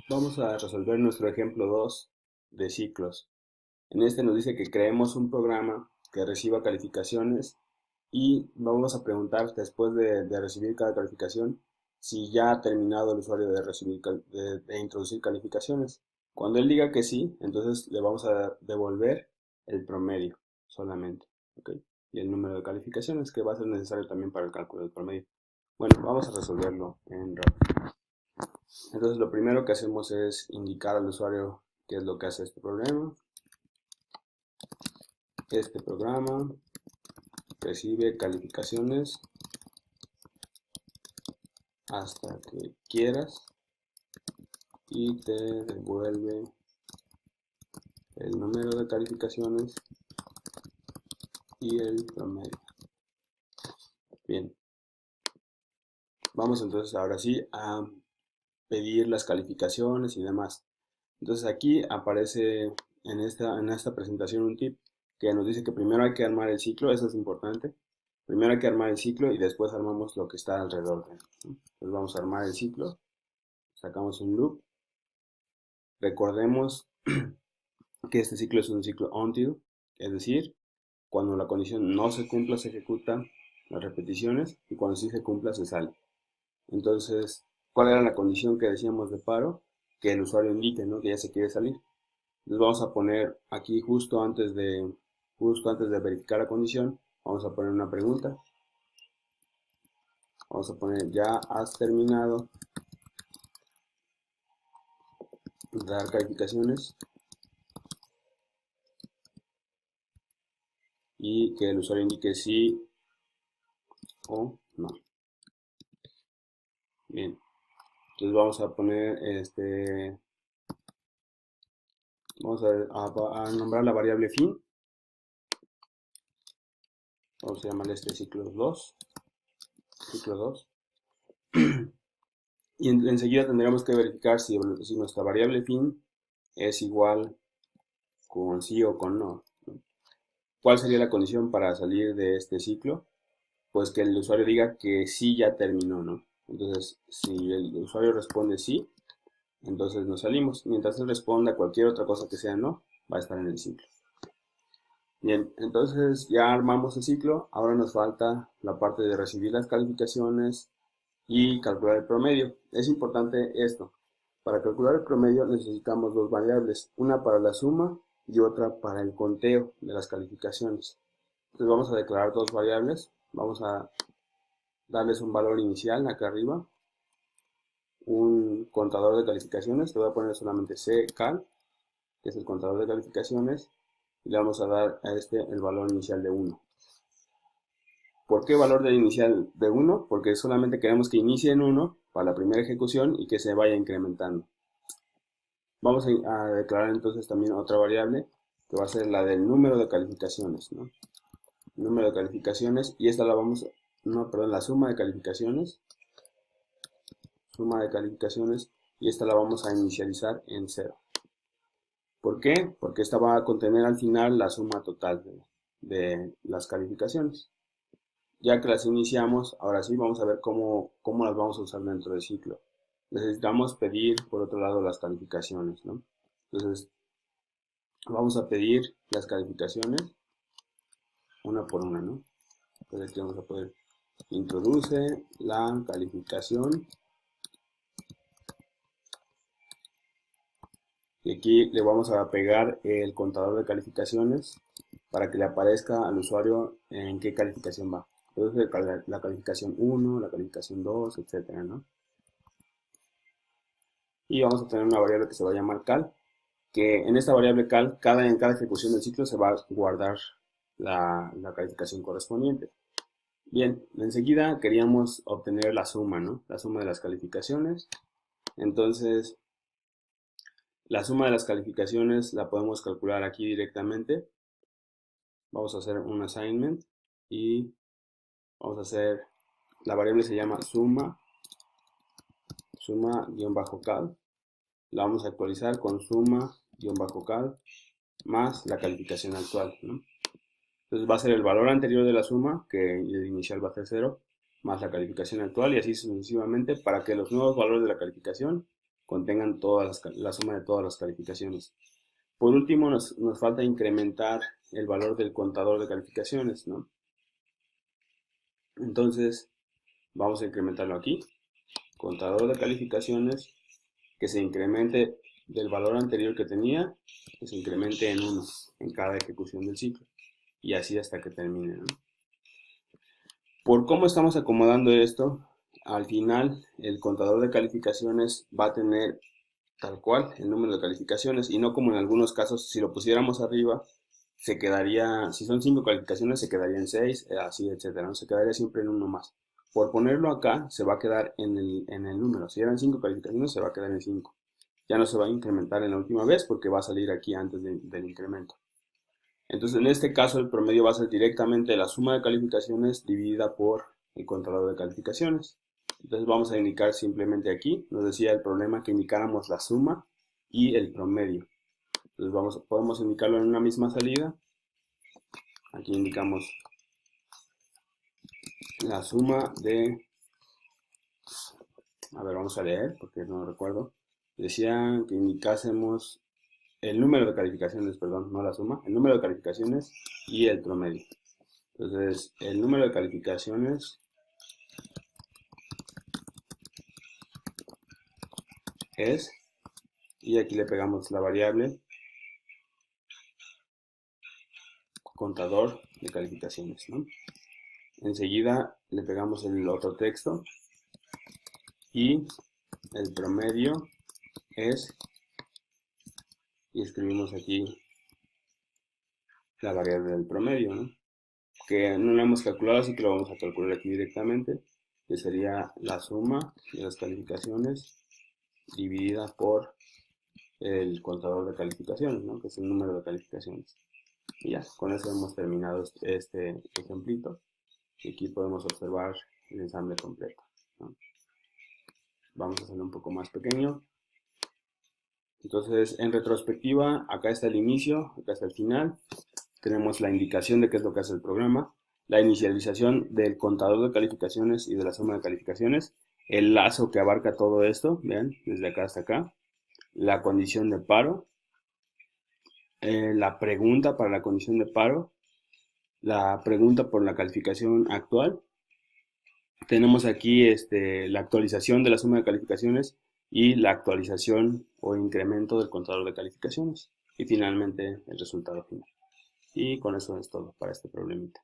Vamos a resolver nuestro ejemplo 2 de ciclos. En este nos dice que creemos un programa que reciba calificaciones y vamos a preguntar después de recibir cada calificación si ya ha terminado el usuario de, de introducir calificaciones. Cuando él diga que sí, entonces le vamos a devolver el promedio solamente, ¿ok? Y el número de calificaciones que va a ser necesario también para el cálculo del promedio. Bueno, vamos a resolverlo en Rapid. Entonces lo primero que hacemos es indicar al usuario qué es lo que hace este programa. Este programa recibe calificaciones hasta que quieras y te devuelve el número de calificaciones y el promedio. Bien, vamos entonces ahora sí a pedir las calificaciones y demás. Entonces aquí aparece en esta presentación un tip que nos dice que primero hay que armar el ciclo, eso es importante. Primero hay que armar el ciclo y después armamos lo que está alrededor de él, ¿no? Entonces vamos a armar el ciclo, sacamos un loop. Recordemos que este ciclo es un ciclo until, es decir, cuando la condición no se cumpla se ejecutan las repeticiones y cuando sí se cumpla se sale. Entonces, ¿cuál era la condición que decíamos de paro? Que el usuario indique, ¿no?, que ya se quiere salir. Entonces vamos a poner aquí justo antes de verificar la condición, vamos a poner una pregunta. Vamos a poner ya has terminado de dar calificaciones y que el usuario indique sí o no. Bien, entonces vamos a poner vamos a nombrar la variable fin. Vamos a llamarle este ciclo 2. Y enseguida tendremos que verificar si nuestra variable fin es igual con sí o con no, ¿no? ¿Cuál sería la condición para salir de este ciclo? Pues que el usuario diga que sí ya terminó, ¿no? Entonces, si el usuario responde sí, entonces nos salimos. Mientras él responda cualquier otra cosa que sea no, va a estar en el ciclo. Bien, entonces ya armamos el ciclo. Ahora nos falta la parte de recibir las calificaciones y calcular el promedio. Es importante esto. Para calcular el promedio necesitamos dos variables, una para la suma y otra para el conteo de las calificaciones. Entonces vamos a declarar dos variables. Vamos a darles un valor inicial acá arriba, un contador de calificaciones. Le voy a poner solamente ccal, que es el contador de calificaciones, y le vamos a dar a este el valor inicial de 1. ¿Por qué valor de inicial de 1? Porque solamente queremos que inicie en 1 para la primera ejecución y que se vaya incrementando. Vamos a declarar entonces también otra variable que va a ser la del número de calificaciones, ¿no? Número de calificaciones, y esta la vamos, no, perdón, la suma de calificaciones, y esta la vamos a inicializar en 0. ¿Por qué? Porque esta va a contener al final la suma total de las calificaciones. Ya que las iniciamos, ahora sí vamos a ver cómo las vamos a usar dentro del ciclo. Necesitamos pedir, por otro lado, las calificaciones, ¿no? Entonces, vamos a pedir las calificaciones una por una, ¿no? Entonces aquí vamos a poner introduce la calificación y aquí le vamos a pegar el contador de calificaciones para que le aparezca al usuario en qué calificación va. Entonces la calificación 1, la calificación 2, etcétera, ¿no? Y vamos a tener una variable que se va a llamar cal, que en esta variable cal, en cada ejecución del ciclo se va a guardar la calificación correspondiente. Bien, enseguida queríamos obtener la suma, ¿no? La suma de las calificaciones. Entonces, la suma de las calificaciones la podemos calcular aquí directamente. Vamos a hacer un assignment y vamos a hacer, la variable se llama suma-cal. La vamos a actualizar con suma-cal más la calificación actual, ¿no? Entonces va a ser el valor anterior de la suma, que el inicial va a ser 0, más la calificación actual y así sucesivamente para que los nuevos valores de la calificación contengan la suma de todas las calificaciones. Por último, nos falta incrementar el valor del contador de calificaciones, ¿no? Entonces, vamos a incrementarlo aquí. Contador de calificaciones, que se incremente del valor anterior que tenía, que se incremente en 1 en cada ejecución del ciclo. Y así hasta que termine, ¿no? Por cómo estamos acomodando esto, al final el contador de calificaciones va a tener tal cual el número de calificaciones y no como en algunos casos, si lo pusiéramos arriba, se quedaría, si son 5 calificaciones, se quedaría en 6, así, etcétera, ¿no? Se quedaría siempre en uno más. Por ponerlo acá, se va a quedar en el número. Si eran 5 calificaciones, se va a quedar en 5. Ya no se va a incrementar en la última vez porque va a salir aquí antes del incremento. Entonces, en este caso, el promedio va a ser directamente la suma de calificaciones dividida por el contador de calificaciones. Entonces, vamos a indicar simplemente aquí, nos decía el problema que indicáramos la suma y el promedio. Entonces, podemos indicarlo en una misma salida. Aquí indicamos la suma de... A ver, vamos a leer porque no lo recuerdo. Decía que indicásemos el número de calificaciones, perdón, no la suma, el número de calificaciones y el promedio. Entonces, el número de calificaciones es, y aquí le pegamos la variable contador de calificaciones, ¿no? Enseguida le pegamos el otro texto y el promedio es, y escribimos aquí la variable del promedio, ¿no? Que no la hemos calculado, así que lo vamos a calcular aquí directamente, que sería la suma de las calificaciones dividida por el contador de calificaciones, ¿no? Que es el número de calificaciones. Y ya, con eso hemos terminado este ejemplito. Y aquí podemos observar el ensamble completo, ¿no? Vamos a hacerlo un poco más pequeño. Entonces, en retrospectiva, acá está el inicio, acá está el final. Tenemos la indicación de qué es lo que hace el programa, la inicialización del contador de calificaciones y de la suma de calificaciones, el lazo que abarca todo esto, vean, desde acá hasta acá, la condición de paro, la pregunta para la condición de paro, la pregunta por la calificación actual. Tenemos aquí la actualización de la suma de calificaciones y la actualización o incremento del contador de calificaciones. Y finalmente el resultado final. Y con eso es todo para este problemita.